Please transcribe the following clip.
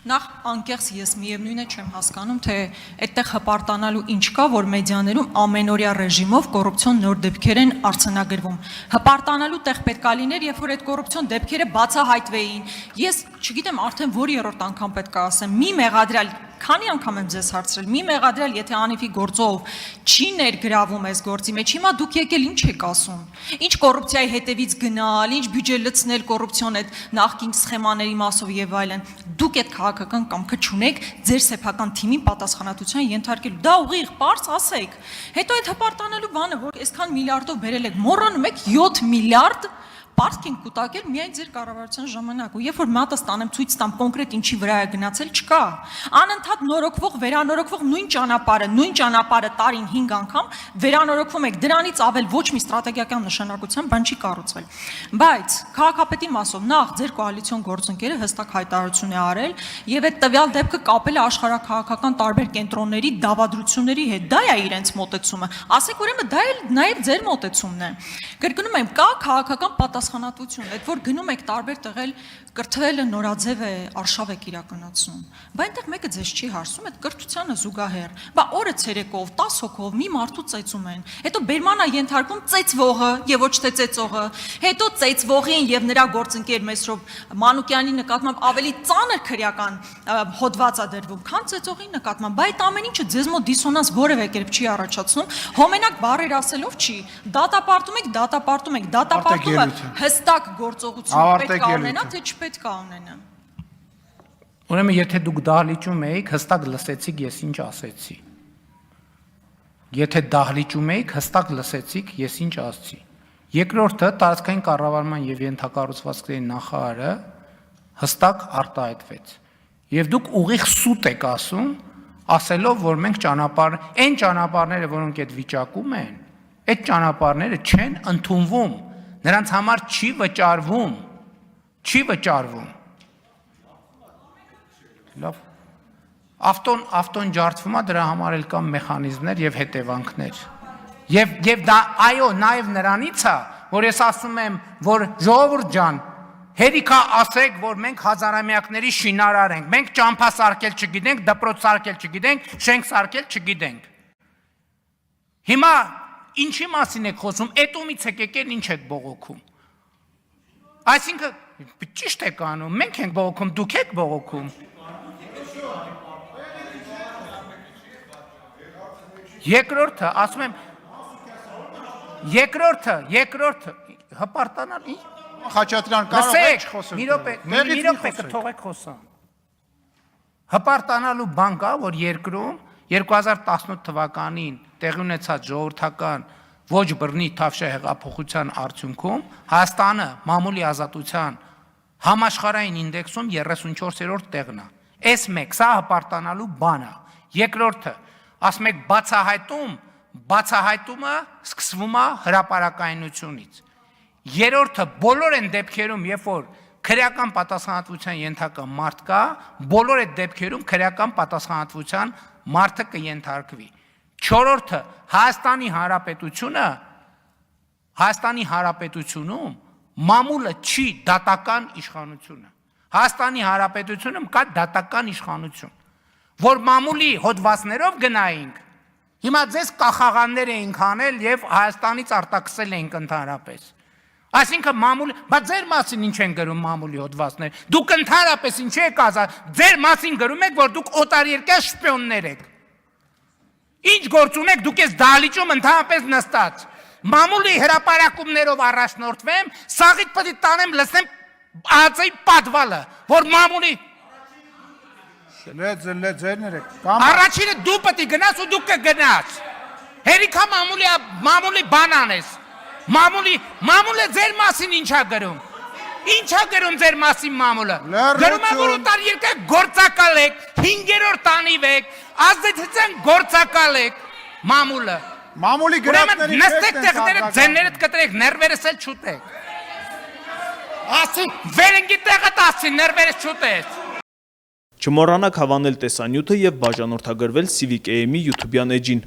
Նախ անկեղծ ես միևնույն է չեմ հասկանում, թե այդտեղ հպարտանալու ինչ կա, որ մեդիաներում ամենօրյա ռեժիմով կոռուպցիոն նոր դեպքեր են արձանագրվում։ Հպարտանալու տեղ պետք է լիներ, երբ որ այդ կոռուպցիոն դեպքերը բացահայտվեին։ Ես չգիտեմ արդեն որ երրորդ անգամ պետք է ասեմ, մի մեղադրյալ Քանի անգամ եմ ձեզ հարցրել, մի մեղադրյալ, եթե անիվի գործով չի ներգրավում այս գործի մեջ, հիմա դուք եկել ինչ եք ասում։ Ինչ կոռուպցիայի հետևից գնալ, ինչ բյուջե լցնել կոռուպցիոն այդ նախկին սխեմաների մասով եւ այլն։ Դուք այդ քաղաքական կամքը չունեք ձեր սեփական թիմին պատասխանատվության ենթարկելու։ Դա ուղիղ, պարզ ասեք։ Հետո այդ հպարտանալու բանը, որ այսքան միլիարդով բերել եք, մոռանում եք 7 միլիարդ Պարկ ենք կուտակել միայն ձեր կառավարության ժամանակ ու երբ որ մատը ստանեմ ցույց տամ կոնկրետ ինչի վրա է գնացել չկա անընդհատ նորոգվող վերանորոգվող նույն ճանապարհը տարին 5 անգամ վերանորոգվում եք դրանից ավել ոչ մի ստրատեգիական նշանակության բան չի կառուցվել բայց քաղաքապետի մասով նախ ձեր կոալիցիոն գործընկերը հստակ հայտարարություն է արել եւ այդ տվյալ դեպքը կապել է աշխարհաքաղաքական տարբեր կենտրոնների դավադրությունների հետ դա է իրենց մոտեցումը ասեք ուրեմն դա էլ նաեւ ձեր մոտեցումն է կրկնում եմ կա քաղաքական պատասխանատվություն, այդ որ գնում եք տարբեր տեղել կրթվելը նորաձև է, արշավ եք իրականացնում։ Բայց այնտեղ մեկը ձեզ չի հարցում, այդ կրթությանը զուգահեռ։ Բա օրը ցերեկով 10 հոգով մի մարդու ծեծում են։ Հետո բերմանա ենթարկում ծեծվողը եւ ոչ թե ծեծողը։ Հետո ծեծվողին եւ նրա գործընկեր Մեսրոբ Մանուկյանի նկատմամբ ավելի ծանր քրեական հոդված է դրվում, քան ծեծողի նկատմամբ։ Բայց այդ ամեն ինչը ձեզ մոտ դիսոնանս որևէ կերպ չի առաջացնում։ Հոմենակ բառեր ասելով չի։ Դատապարտում եք, դատապարտումը հստակ գործողություն պետք է ունենա, թե չպետք է ունենա։ Ուրեմն եթե դուք դահլիճում եք, հստակ լսեցիք ես ինչ ասեցի։ Եթե դահլիճում եք, հստակ լսեցիք ես ինչ ասեցի։ Երկրորդը տարածքային կառավարման եւ ենթակառուցվածքների նախարարը հստակ արտահայտվեց։ Եվ դուք ուղիղ սուտ եք ասում, ասելով, որ մենք այն ճանապարհները, որոնք այդ վիճակում են, այդ ճանապարհները չեն ընդունվում, նրանց համար չի վճարվում։ Լավ։ Ավտոն ջարդվում է, դրա համար էլ կան մեխանիզմներ եւ հետևանքներ։ Եվ դա այո, նաեւ նրանից է, որ ես ասում եմ, որ ժողովուրդ ջան, հերիքա ասեք, որ մենք հազարամյակների շինարար ենք, մենք ճամփա սարքել չգիտենք, դպրոց սարքել չգիտենք, շենք սարքել չգիտենք։ Հիմա ինչի մասին եք խոսում, էտումից եք եկել ինչ եք բողոքում։ Այսինքն ճիշտ եք անում, մենք ենք բողոքում, դուք եք բողոքում։ Երկրորդը, ասում եմ, երկրորդը, հպարտանալ, Խաչատրյան, կարող եք խոսել։ Մի րոպե կթողեք խոսամ։ Հպարտանալու բան կա, որ երկրում 2018 թվականին տեղի ունեցած ժողովրդական ոչ բռնի թավշյա հեղափոխության արդյունքում Հայաստանը մամուլի ազատության համաշխարհային ինդեքսում 34-րդ տեղն է։ Այս մեկ, սա հպարտանալու բան է։ Երկրորդը, ասում եք բացահայտումը սկսվում է հրապարակայնությունից։ Երրորդը, բոլոր այն դեպքերում, երբ որ քրեական պատասխանատվության ենթակա մարդ կա, բոլոր այդ դեպքերում քրեական պատասխանատվության մարդը կենթարկվի։ Չորրորդը, Հայաստանի Հանրապետությունում մամուլը չի դատական իշխանությունը։ Հայաստանի Հանրապետությունում կա դատական իշխանություն, որ մամուլի հոդվածներով գնայինք, հիմա ձեզ կախաղաններ էինք անել եւ Հայաստանից արտաքսել էինք ընդհանրապես։ Այսինքն մամուլի, բայց ձեր մասին ինչ են գրում մամուլի հոդվածներ։ Դուք ընդհանրապես ինչ եք ասած, ձեր մասին գրում եք, որ դուք օտարերկրյա շպիոններ եք։ Ինչ գործ ունեք, դուք ես դահլիճում ընդհանրապես նստած։ Մամուլի հրապարակումներով առաջնորդվեմ, սաղիթ պետք է տանեմ, լսեմ ԱԱԾ-ի պատվալը, որ մամուլի Առաջինը դու պետք է գնաս ու դու կգնաս։ Հերիքա մամուլի բան անես։ Մամուլը ձեր մասին ինչա գրում։ Ինչա գրում ձեր մասին մամուլը։ Գրում է, որ օտարերկրյա գործակալ եք, 5-րդ անիվ եք, ազդեցության գործակալ եք մամուլը։ Մամուլի գրածների նստեք տեղները, ձեններդ կտրեք, ներվերս էլ չուտեք։ Ասի, վերնգի տեղդ ասի, ներվերս չուտես։ Չմոռանաք հավանել տեսանյութը և բաժանորդագրվել Civic AM-ի YouTube-յան էջին։